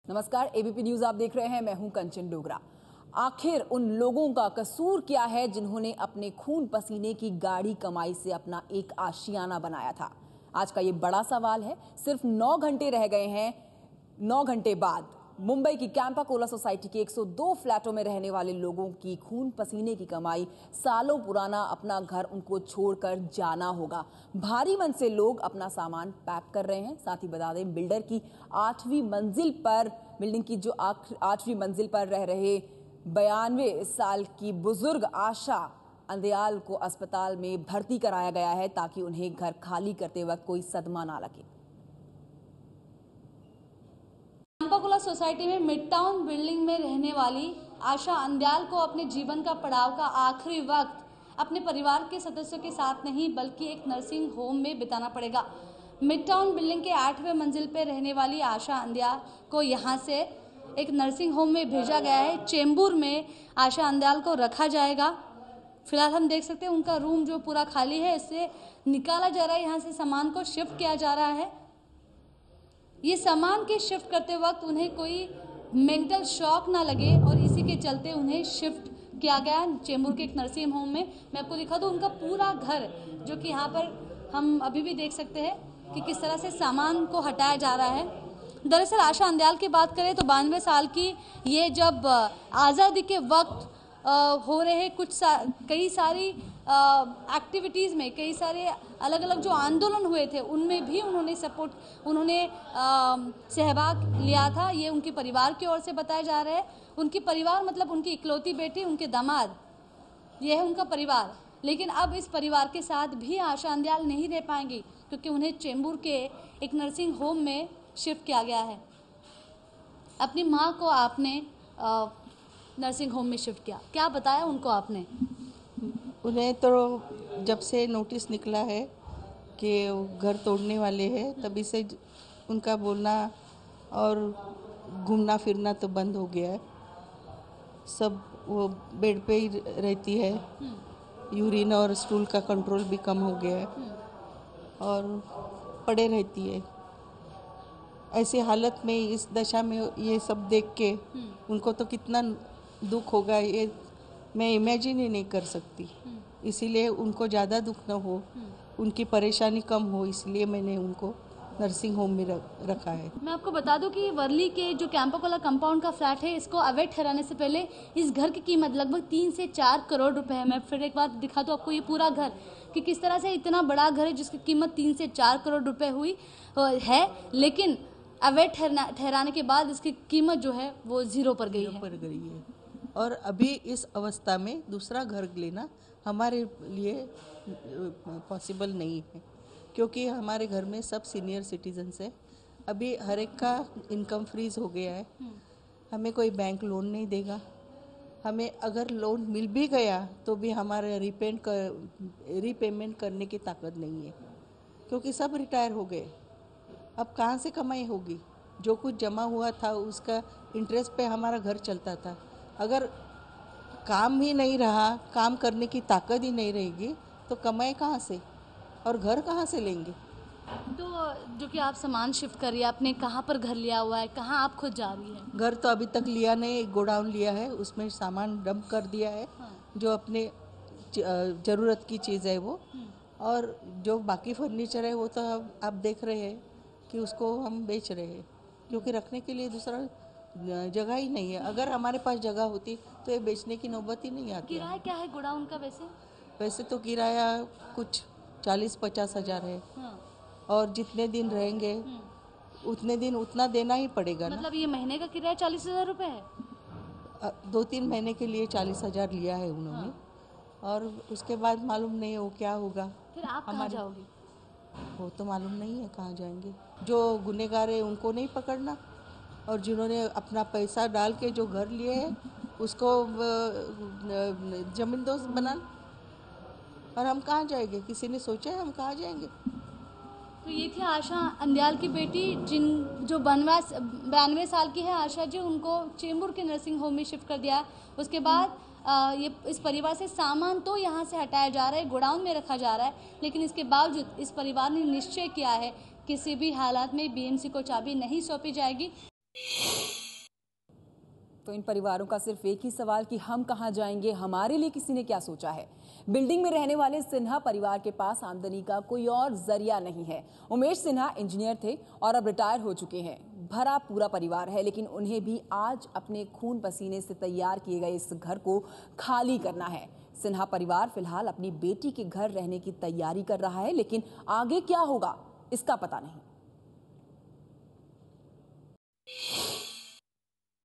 नमस्कार, ABP news आप देख रहे हैं। मैं हूं कंचन डोगरा। आखिर उन लोगों का कसूर क्या है जिन्होंने अपने खून पसीने की गाढ़ी कमाई से अपना एक आशियाना बनाया था? आज का ये बड़ा सवाल है। सिर्फ 9 घंटे रह गए हैं। 9 घंटे बाद मुंबई की कैंपा कोला सोसाइटी के 102 फ्लैटों में रहने वाले लोगों की खून पसीने की कमाई, सालों पुराना अपना घर उनको छोड़कर जाना होगा। भारी मन से लोग अपना सामान पैक कर रहे हैं। साथ ही बता दें, बिल्डिंग की जो 8वीं मंजिल पर रह रहे 92 साल की बुजुर्ग आशा अंदयाल को अस्पताल में भर्ती कराया गया है ताकि उन्हें घर खाली करते वक्त कोई सदमा ना लगे। कैंपा कोला सोसाइटी में मिड टाउन बिल्डिंग में रहने वाली आशा अंदयाल को अपने जीवन का पड़ाव का आखिरी वक्त अपने परिवार के सदस्यों के साथ नहीं बल्कि एक नर्सिंग होम में बिताना पड़ेगा। मिड टाउन बिल्डिंग के 8वें मंजिल पर रहने वाली आशा अंदयाल को यहां से एक नर्सिंग होम में भेजा गया है। चेंबूर में आशा अंदयाल को रखा जाएगा। फिलहाल हम देख सकते हैं उनका रूम जो पूरा खाली है, इससे निकाला जा रहा है। यहाँ से सामान को शिफ्ट किया जा रहा है। ये सामान के शिफ्ट करते वक्त उन्हें कोई मेंटल शॉक ना लगे और इसी के चलते उन्हें शिफ्ट किया गया चेंबूर के एक नर्सिंग होम में। मैं आपको दिखा दूं उनका पूरा घर, जो कि यहाँ पर हम अभी भी देख सकते हैं कि किस तरह से सामान को हटाया जा रहा है। दरअसल आशा अंदयाल की बात करें तो 92 साल की ये जब आज़ादी के वक्त हो रहे कई सारी एक्टिविटीज़ में, कई सारे अलग अलग जो आंदोलन हुए थे उनमें भी उन्होंने सहभाग लिया था। ये उनके परिवार की ओर से बताया जा रहा है। उनकी परिवार मतलब उनकी इकलौती बेटी, उनके दामाद, ये है उनका परिवार। लेकिन अब इस परिवार के साथ भी आशा अंदयाल नहीं रह पाएंगी क्योंकि उन्हें चेंबूर के एक नर्सिंग होम में शिफ्ट किया गया है। अपनी माँ को आपने नर्सिंग होम में शिफ्ट किया, क्या बताया उनको आपने? उन्हें तो जब से नोटिस निकला है कि घर तोड़ने वाले हैं तभी से उनका बोलना और घूमना फिरना तो बंद हो गया है। सब वो बेड पे ही रहती है। यूरिन और स्टूल का कंट्रोल भी कम हो गया है और पड़े रहती है। ऐसी हालत में, इस दशा में ये सब देख के उनको तो कितना दुख होगा ये मैं इमेजिन ही नहीं कर सकती। इसीलिए उनको ज़्यादा दुख न हो, उनकी परेशानी कम हो, इसलिए मैंने उनको नर्सिंग होम में रखा है। मैं आपको बता दूं कि वर्ली के जो कैंपा कोला कंपाउंड का फ्लैट है, इसको अवैध ठहराने से पहले इस घर की कीमत लगभग 3 से 4 करोड़ रुपए है। मैं फिर एक बार दिखा दूं आपको ये पूरा घर कि किस तरह से इतना बड़ा घर है जिसकी कीमत 3 से 4 करोड़ रुपए हुई है, लेकिन अवैध ठहराने के बाद इसकी कीमत जो है वो जीरो पर गई है। और अभी इस अवस्था में दूसरा घर लेना हमारे लिए पॉसिबल नहीं है क्योंकि हमारे घर में सब सीनियर सिटीजन्स हैं। अभी हर एक का इनकम फ्रीज हो गया है। हमें कोई बैंक लोन नहीं देगा। हमें अगर लोन मिल भी गया तो भी हमारे रीपेमेंट करने की ताकत नहीं है क्योंकि सब रिटायर हो गए। अब कहाँ से कमाई होगी? जो कुछ जमा हुआ था उसका इंटरेस्ट पे हमारा घर चलता था। अगर काम ही नहीं रहा, काम करने की ताकत ही नहीं रहेगी तो कमाई कहाँ से और घर कहाँ से लेंगे? तो जो कि आप सामान शिफ्ट करिए, आपने कहाँ पर घर लिया हुआ है, कहाँ आप खुद जा रही है? घर तो अभी तक लिया नहीं, एक गोडाउन लिया है, उसमें सामान डंप कर दिया है। जो अपने ज़रूरत की चीज़ है वो, और जो बाकी फर्नीचर है वो तो आप देख रहे हैं कि उसको हम बेच रहे हैं क्योंकि रखने के लिए दूसरा जगह ही नहीं है। अगर हमारे पास जगह होती तो ये बेचने की नौबत ही नहीं आती। किराया क्या है गोडाउन का? वैसे तो किराया कुछ 40-50 हज़ार है। और जितने दिन रहेंगे उतने दिन उतना देना ही पड़ेगा। मतलब ये महीने का किराया 40,000 रुपये है? 2-3 महीने के लिए 40,000 लिया है उन्होंने। और उसके बाद मालूम नहीं है वो क्या होगा। फिर आप कहाँ जाओगी? वो तो मालूम नहीं है कहाँ जाएंगे। जो गुनहगार है उनको नहीं पकड़ना और जिन्होंने अपना पैसा डाल के जो घर लिए है उसको जमींदोज बनाना। और हम कहाँ जाएंगे? किसी ने सोचा है हम कहाँ जाएंगे? तो ये थी आशा अंदयाल की बेटी, जो 92 साल की है आशा जी। उनको चेंबूर के नर्सिंग होम में शिफ्ट कर दिया। उसके बाद ये इस परिवार से सामान तो यहाँ से हटाया जा रहा है, गोडाउन में रखा जा रहा है, लेकिन इसके बावजूद इस परिवार ने निश्चय किया है किसी भी हालात में बीएमसी को चाबी नहीं सौंपी जाएगी। तो इन परिवारों का सिर्फ एक ही सवाल कि हम कहां जाएंगे, हमारे लिए किसी ने क्या सोचा है। बिल्डिंग में रहने वाले सिन्हा परिवार के पास आमदनी का कोई और जरिया नहीं है। उमेश सिन्हा इंजीनियर थे और अब रिटायर हो चुके हैं। भरा पूरा परिवार है, लेकिन उन्हें भी आज अपने खून पसीने से तैयार किए गए इस घर को खाली करना है। सिन्हा परिवार फिलहाल अपनी बेटी के घर रहने की तैयारी कर रहा है, लेकिन आगे क्या होगा इसका पता नहीं।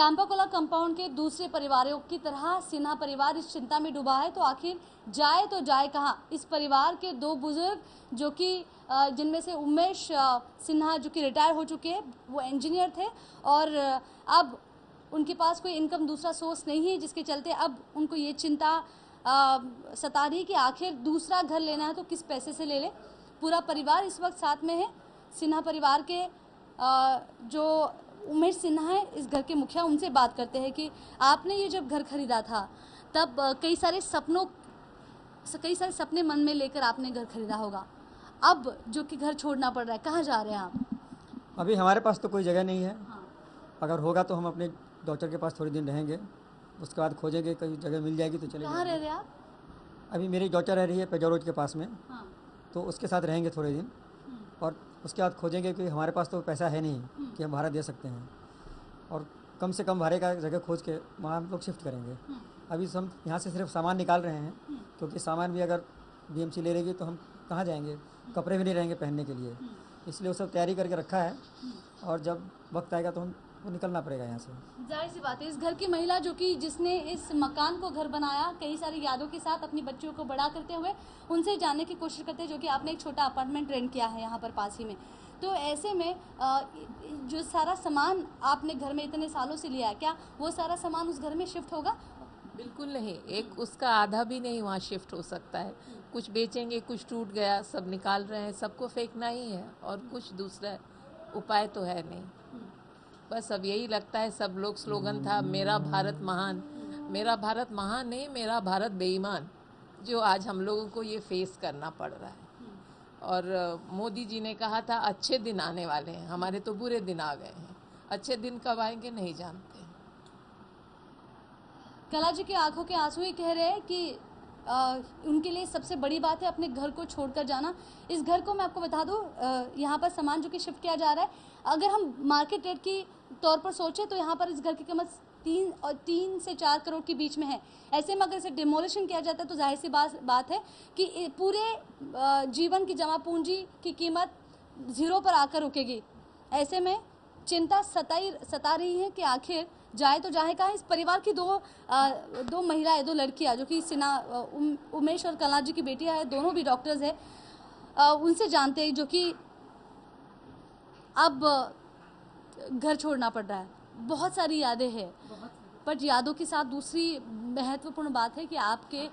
चांपाकोला कंपाउंड के दूसरे परिवारों की तरह सिन्हा परिवार इस चिंता में डूबा है, तो आखिर जाए तो जाए कहां। इस परिवार के दो बुजुर्ग जो कि जिनमें से उमेश सिन्हा जो कि रिटायर हो चुके हैं, वो इंजीनियर थे और अब उनके पास कोई इनकम दूसरा सोर्स नहीं है, जिसके चलते अब उनको ये चिंता सता रही है कि आखिर दूसरा घर लेना है तो किस पैसे से ले ले। पूरा परिवार इस वक्त साथ में है। सिन्हा परिवार के जो उमेश सिन्हा है, इस घर के मुखिया, उनसे बात करते हैं कि आपने ये जब घर खरीदा था तब कई सारे सपने मन में लेकर आपने घर खरीदा होगा। अब जो कि घर छोड़ना पड़ रहा है, कहाँ जा रहे हैं आप? अभी हमारे पास तो कोई जगह नहीं है। हाँ। अगर होगा तो हम अपने डॉक्टर के पास थोड़े दिन रहेंगे, उसके बाद खोजेंगे, कहीं जगह मिल जाएगी तो चलेंगे। कहाँ रह रहे हैं आप? अभी मेरी डॉक्टर रह रही है पेजा रोड के पास में। हाँ। तो उसके साथ रहेंगे थोड़े दिन और उसके बाद खोजेंगे कि हमारे पास तो पैसा है नहीं कि हम भाड़ा दे सकते हैं, और कम से कम भाड़े का जगह खोज के वहाँ हम लोग शिफ्ट करेंगे। अभी हम यहाँ से सिर्फ सामान निकाल रहे हैं, क्योंकि सामान भी अगर बीएमसी ले लेगी तो हम कहाँ जाएंगे, कपड़े भी नहीं रहेंगे पहनने के लिए, इसलिए वो सब तैयारी करके रखा है और जब वक्त आएगा तो हमको निकलना पड़ेगा यहाँ से। जाहिर सी बात है, इस घर की महिला जो कि जिसने इस मकान को घर बनाया, कई सारी यादों के साथ अपनी बच्चियों को बड़ा करते हुए, उनसे जानने की कोशिश करते हैं, जो कि आपने एक छोटा अपार्टमेंट रेंट किया है यहाँ पर पास ही में। तो ऐसे में जो सारा सामान आपने घर में इतने सालों से लिया है, क्या वो सारा सामान उस घर में शिफ्ट होगा? बिल्कुल नहीं, एक उसका आधा भी नहीं वहाँ शिफ्ट हो सकता है। कुछ बेचेंगे, कुछ टूट गया, सब निकाल रहे हैं, सबको फेंकना ही है और कुछ दूसरा उपाय तो है नहीं। बस अब यही लगता है, सब लोग स्लोगन था मेरा भारत महान, मेरा भारत महान नहीं, मेरा भारत बेईमान, जो आज हम लोगों को ये फेस करना पड़ रहा है। और मोदी जी ने कहा था अच्छे दिन आने वाले हैं, हमारे तो बुरे दिन आ गए हैं। अच्छे दिन कब आएंगे नहीं जानते। कला जी की आंखों के आंसू ही कह रहे हैं कि उनके लिए सबसे बड़ी बात है अपने घर को छोड़कर जाना। इस घर को मैं आपको बता दूं, यहाँ पर सामान जो कि शिफ्ट किया जा रहा है, अगर हम मार्केट रेट की तौर पर सोचें तो यहाँ पर इस घर की कीमत 3 से 4 करोड़ के बीच में है। ऐसे में अगर इसे डिमोलिशन किया जाता है तो जाहिर सी बात है कि पूरे जीवन की जमा पूंजी की कीमत 0 पर आकर रुकेगी। ऐसे में चिंता सता रही है कि आखिर जाए तो जाए कहाँ। इस परिवार की दो महिलाएं, 2 लड़कियां जो कि सिन्हा उमेश और कला जी की बेटियां हैं, दोनों भी डॉक्टर्स हैं। उनसे जानते हैं जो कि अब घर छोड़ना पड़ रहा है। बहुत सारी यादें हैं, बट यादों के साथ दूसरी महत्वपूर्ण बात है कि आपके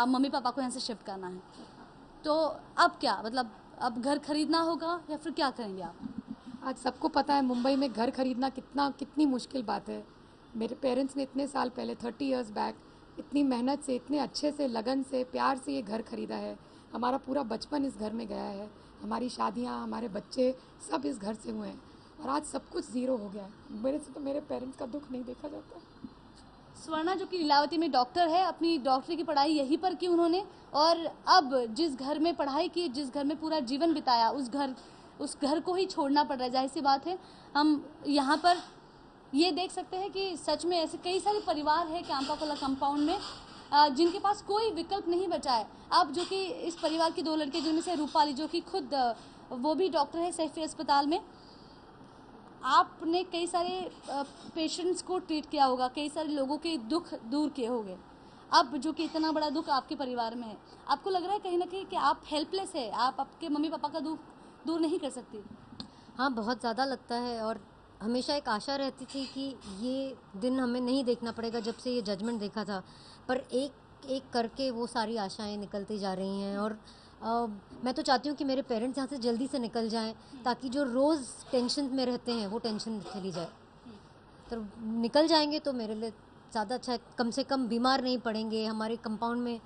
मम्मी पापा को यहाँ से शिफ्ट करना है। तो अब क्या, मतलब अब घर खरीदना होगा या फिर क्या करेंगे आप? आज सबको पता है मुंबई में घर खरीदना कितनी मुश्किल बात है। मेरे पेरेंट्स ने इतने साल पहले 30 इयर्स बैक इतनी मेहनत से, इतने अच्छे से, लगन से, प्यार से ये घर खरीदा है। हमारा पूरा बचपन इस घर में गया है, हमारी शादियाँ, हमारे बच्चे सब इस घर से हुए हैं, और आज सब कुछ ज़ीरो हो गया है। मेरे से तो मेरे पेरेंट्स का दुख नहीं देखा जाता। स्वर्णा जो कि लीलावती में डॉक्टर है, अपनी डॉक्टरी की पढ़ाई यहीं पर की उन्होंने, और अब जिस घर में पढ़ाई की, जिस घर में पूरा जीवन बिताया, उस घर को ही छोड़ना पड़ रहा है। जाहिर सी बात है, हम यहाँ पर ये देख सकते हैं कि सच में ऐसे कई सारे परिवार हैं चांपाकोला कंपाउंड में जिनके पास कोई विकल्प नहीं बचा है। अब जो कि इस परिवार की 2 लड़के, जिनमें से रूपाली जो कि खुद वो भी डॉक्टर है सैफी अस्पताल में, आपने कई सारे पेशेंट्स को ट्रीट किया होगा, कई सारे लोगों के दुख दूर किए होंगे। अब जो कि इतना बड़ा दुख आपके परिवार में है, आपको लग रहा है कहीं ना कहीं कि आप हेल्पलेस है, आप आपके मम्मी पापा का दुख दूर नहीं कर सकती? हाँ, बहुत ज़्यादा लगता है, और हमेशा एक आशा रहती थी कि ये दिन हमें नहीं देखना पड़ेगा जब से ये जजमेंट देखा था, पर एक एक करके वो सारी आशाएं निकलती जा रही हैं। और मैं तो चाहती हूँ कि मेरे पेरेंट्स यहाँ से जल्दी से निकल जाएं, ताकि जो रोज़ टेंशन में रहते हैं वो टेंशन चली जाए। तो निकल जाएंगे तो मेरे लिए ज़्यादा अच्छा है, कम से कम बीमार नहीं पड़ेंगे। हमारे कंपाउंड में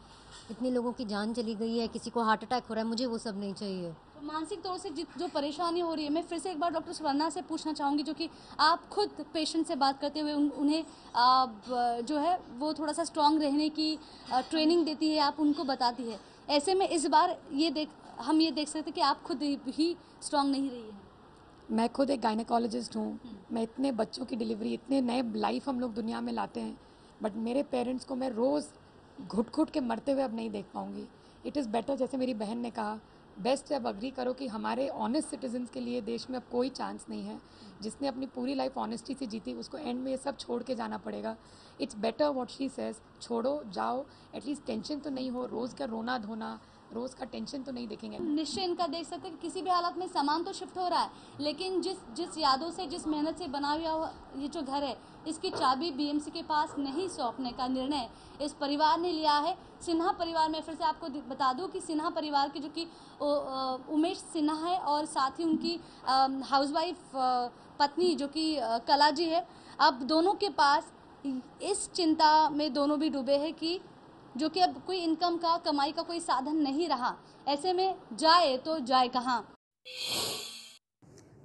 इतने लोगों की जान चली गई है, किसी को हार्ट अटैक हो रहा है, मुझे वो सब नहीं चाहिए। तो मानसिक तौर से जो परेशानी हो रही है, मैं फिर से एक बार डॉक्टर स्वर्णा से पूछना चाहूँगी, जो कि आप खुद पेशेंट से बात करते हुए उन्हें जो है वो थोड़ा सा स्ट्रांग रहने की ट्रेनिंग देती है, आप उनको बताती है। ऐसे में इस बार हम ये देख सकते हैं कि आप खुद ही स्ट्रांग नहीं रही है। मैं खुद एक गायनेकोलॉजिस्ट हूँ। मैं इतने बच्चों की डिलीवरी, इतने नए लाइफ हम लोग दुनिया में लाते हैं, बट मेरे पेरेंट्स को मैं रोज़ घुट घुट के मरते हुए अब नहीं देख पाऊँगी। इट इज़ बेटर, जैसे मेरी बहन ने कहा, बेस्ट है अब अग्री करो कि हमारे ऑनेस्ट सिटीजन्स के लिए देश में अब कोई चांस नहीं है। जिसने अपनी पूरी लाइफ ऑनेस्टी से जीती, उसको एंड में ये सब छोड़ के जाना पड़ेगा। It's better what she says, छोड़ो जाओ, एटलीस्ट टेंशन तो नहीं हो, रोज़ का रोना धोना, रोज़ का टेंशन तो नहीं देखेंगे। निश्चय इनका देख सकते हैं कि किसी भी हालत में सामान तो शिफ्ट हो रहा है, लेकिन जिस यादों से, जिस मेहनत से बना हुआ ये जो घर है, इसकी चाबी बीएमसी के पास नहीं सौंपने का निर्णय इस परिवार ने लिया है। सिन्हा परिवार में फिर से आपको बता दूं कि सिन्हा परिवार के जो कि उमेश सिन्हा है और साथ ही उनकी हाउसवाइफ पत्नी जो कि कला जी है, अब दोनों के पास इस चिंता में दोनों भी डूबे हैं कि जो कि अब कोई इनकम का, कमाई का कोई साधन नहीं रहा। ऐसे में जाए तो जाए कहाँ।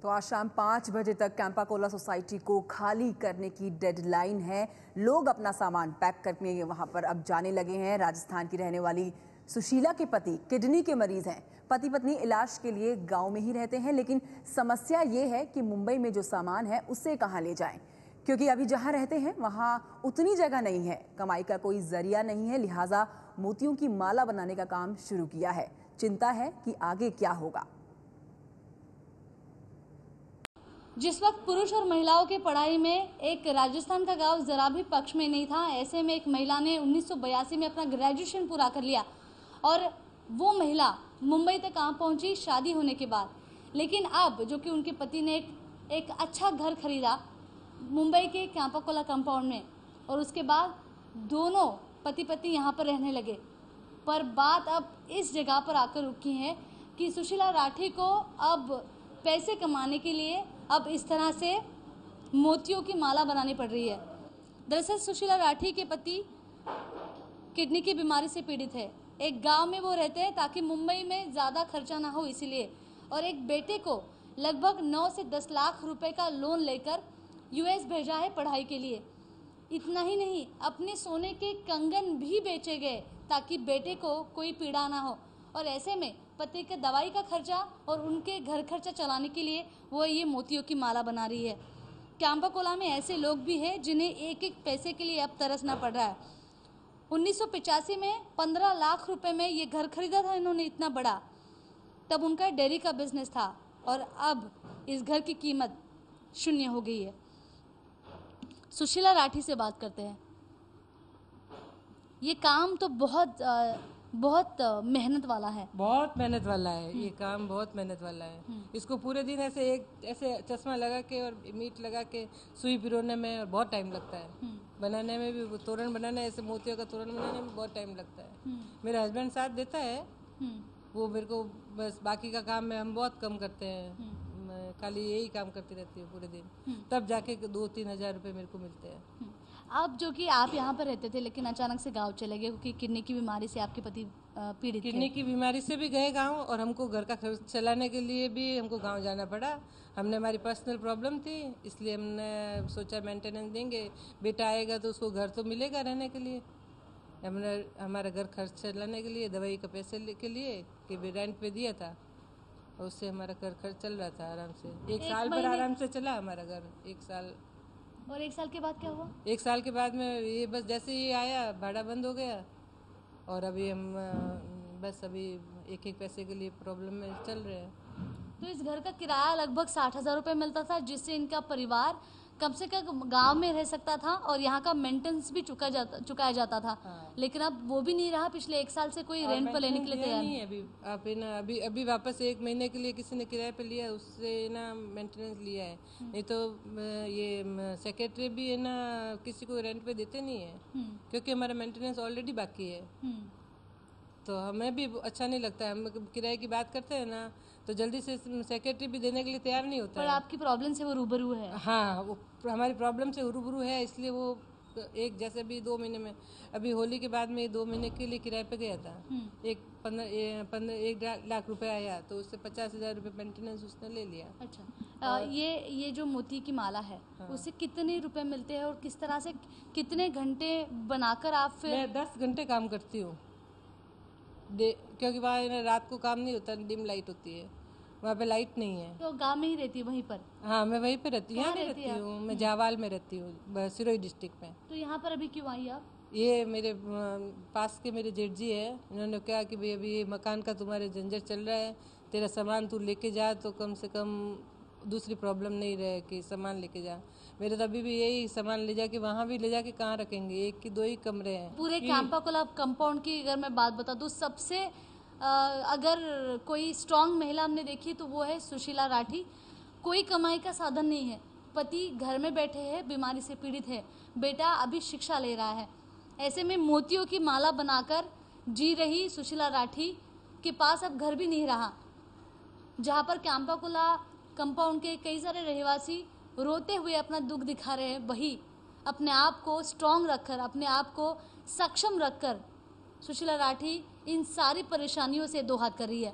तो आज शाम 5 बजे तक कैंपा कोला सोसाइटी को खाली करने की डेडलाइन है। लोग अपना सामान पैक करके वहां पर अब जाने लगे हैं। राजस्थान की रहने वाली सुशीला के पति किडनी के मरीज हैं। पति पत्नी इलाज के लिए गांव में ही रहते हैं, लेकिन समस्या ये है कि मुंबई में जो सामान है उसे कहां ले जाएं, क्योंकि अभी जहां रहते हैं वहां उतनी जगह नहीं है, कमाई का कोई जरिया नहीं है। लिहाजा मोतियों की माला बनाने का काम शुरू किया है। चिंता है कि आगे क्या होगा। जिस वक्त पुरुष और महिलाओं की पढ़ाई में एक राजस्थान का गांव जरा भी पक्ष में नहीं था, ऐसे में एक महिला ने 1982 में अपना ग्रेजुएशन पूरा कर लिया और वो महिला मुंबई तक कहाँ पहुंची शादी होने के बाद। लेकिन अब जो कि उनके पति ने एक अच्छा घर खरीदा मुंबई के कैंपा कोला कंपाउंड में, और उसके बाद दोनों पति पत्नी यहाँ पर रहने लगे। पर बात अब इस जगह पर आकर रुकी है कि सुशीला राठी को अब पैसे कमाने के लिए अब इस तरह से मोतियों की माला बनानी पड़ रही है। दरअसल सुशीला राठी के पति किडनी की बीमारी से पीड़ित है। एक गांव में वो रहते हैं ताकि मुंबई में ज़्यादा खर्चा ना हो इसीलिए, और एक बेटे को लगभग 9 से 10 लाख रुपए का लोन लेकर यूएस भेजा है पढ़ाई के लिए। इतना ही नहीं, अपने सोने के कंगन भी बेचे गए ताकि बेटे को कोई पीड़ा ना हो, और ऐसे में पति के दवाई का खर्चा और उनके घर खर्चा चलाने के लिए वो ये मोतियों की माला बना रही है। कैंपा कोला में ऐसे लोग भी हैं जिन्हें एक एक पैसे के लिए अब तरसना पड़ रहा है। 1985 में 15 लाख रुपए में ये घर खरीदा था इन्होंने इतना बड़ा, तब उनका डेयरी का बिजनेस था, और अब इस घर की कीमत 0 हो गई है। सुशीला राठी से बात करते हैं। ये काम तो बहुत मेहनत वाला है। बहुत मेहनत वाला है ये काम, बहुत मेहनत वाला है। इसको पूरे दिन ऐसे चश्मा लगा के और मीट लगा के सुई पिरोने में और बहुत टाइम लगता है। बनाने में भी, तोरण बनाने, ऐसे मोतियों का तोरण बनाने में बहुत टाइम लगता है। मेरा हस्बैंड साथ देता है, वो मेरे को बस, बाकी का काम में हम बहुत कम करते हैं। मैं खाली यही काम करती रहती हूँ पूरे दिन, तब जाके 2-3 हज़ार रुपये मेरे को मिलते हैं। अब जो कि आप यहाँ पर रहते थे लेकिन अचानक से गांव चले गए क्योंकि किडनी की बीमारी से आपके पति पीड़ित थे। किडनी की बीमारी से भी गए गांव, और हमको घर का खर्च चलाने के लिए भी हमको गांव जाना पड़ा। हमने, हमारी पर्सनल प्रॉब्लम थी, इसलिए हमने सोचा मेंटेनेंस देंगे, बेटा आएगा तो उसको घर तो मिलेगा रहने के लिए। हमने हमारा घर खर्च चलाने के लिए, दवाई का पैसे के लिए कि रेंट पे दिया था, और उससे हमारा घर खर्च चल रहा था आराम से। एक साल भर आराम से चला हमारा घर, 1 साल। और 1 साल के बाद क्या हुआ? 1 साल के बाद में ये बस जैसे ये आया भाड़ा बंद हो गया, और अभी हम बस अभी एक पैसे के लिए प्रॉब्लम में चल रहे हैं। तो इस घर का किराया लगभग 60,000 रुपये मिलता था, जिससे इनका परिवार कम से कम गांव में रह सकता था और यहाँ का मेंटेनेंस भी चुकाया जाता था। लेकिन अब वो भी नहीं रहा। पिछले 1 साल से कोई रेंट पर लेने के लिए तैयार नहीं है। अभी वापस 1 महीने के लिए किसी ने किराए पे लिया, उससे ना मेंटेनेंस लिया है। नहीं तो ये सेक्रेटरी भी है ना किसी को रेंट पे देते नहीं है, क्योंकि हमारा मेंटेनेंस ऑलरेडी बाकी है। तो हमें भी अच्छा नहीं लगता है। हम किराए की बात करते हैं ना, तो जल्दी से सेक्रेटरी भी देने के लिए तैयार नहीं होता है। आपकी प्रॉब्लम से वो रूबरू है। हाँ, वो हमारी प्रॉब्लम से रूबरू है, इसलिए वो एक जैसे भी 2 महीने में, अभी होली के बाद में 2 महीने के लिए किराए पे गया था। एक 1 लाख रुपए आया तो उससे 50,000 रुपये मेंटेनेंस उसने ले लिया। अच्छा, ये जो मोती की माला है, हाँ। उससे कितने रुपए मिलते हैं और किस तरह से कितने घंटे बनाकर आप फिर? मैं 10 घंटे काम करती हूँ, क्योंकि वहाँ रात को काम नहीं होता, डिम लाइट होती है, वहाँ पे लाइट नहीं है। तो गांव में ही रहती है वहीं पर? हाँ, मैं वहीं पे रहती हूँ। कहाँ यहाँ रहती रहती है हूँ मैं, जावाल में रहती हूँ, सिरोही डिस्ट्रिक्ट में। तो यहाँ पर अभी क्यों आई आप? ये मेरे पास के मेरे जेठ जी है, उन्होंने कहा कि भाई अभी ये मकान का तुम्हारे झंझट चल रहा है, तेरा सामान तू लेके जा तो कम से कम दूसरी प्रॉब्लम नहीं रहे कि सामान लेके जा। मेरे तो अभी भी यही सामान ले जाके वहाँ भी ले जाके कहाँ रखेंगे, 1 की 2 ही कमरे हैं पूरे कैंपाकोला कंपाउंड की अगर मैं बात बता दूं, सबसे अगर कोई स्ट्रांग महिला हमने देखी तो वो है सुशीला राठी। कोई कमाई का साधन नहीं है, पति घर में बैठे हैं, बीमारी से पीड़ित है, बेटा अभी शिक्षा ले रहा है। ऐसे में मोतियों की माला बनाकर जी रही सुशीला राठी के पास अब घर भी नहीं रहा। जहां पर कैंपाकोला कंपाउंड के कई सारे रहवासी रोते हुए अपना दुख दिखा रहे हैं, वही अपने आप को स्ट्रांग रखकर, अपने आप को सक्षम रखकर सुशीला राठी इन सारी परेशानियों से दो हाथ कर रही है।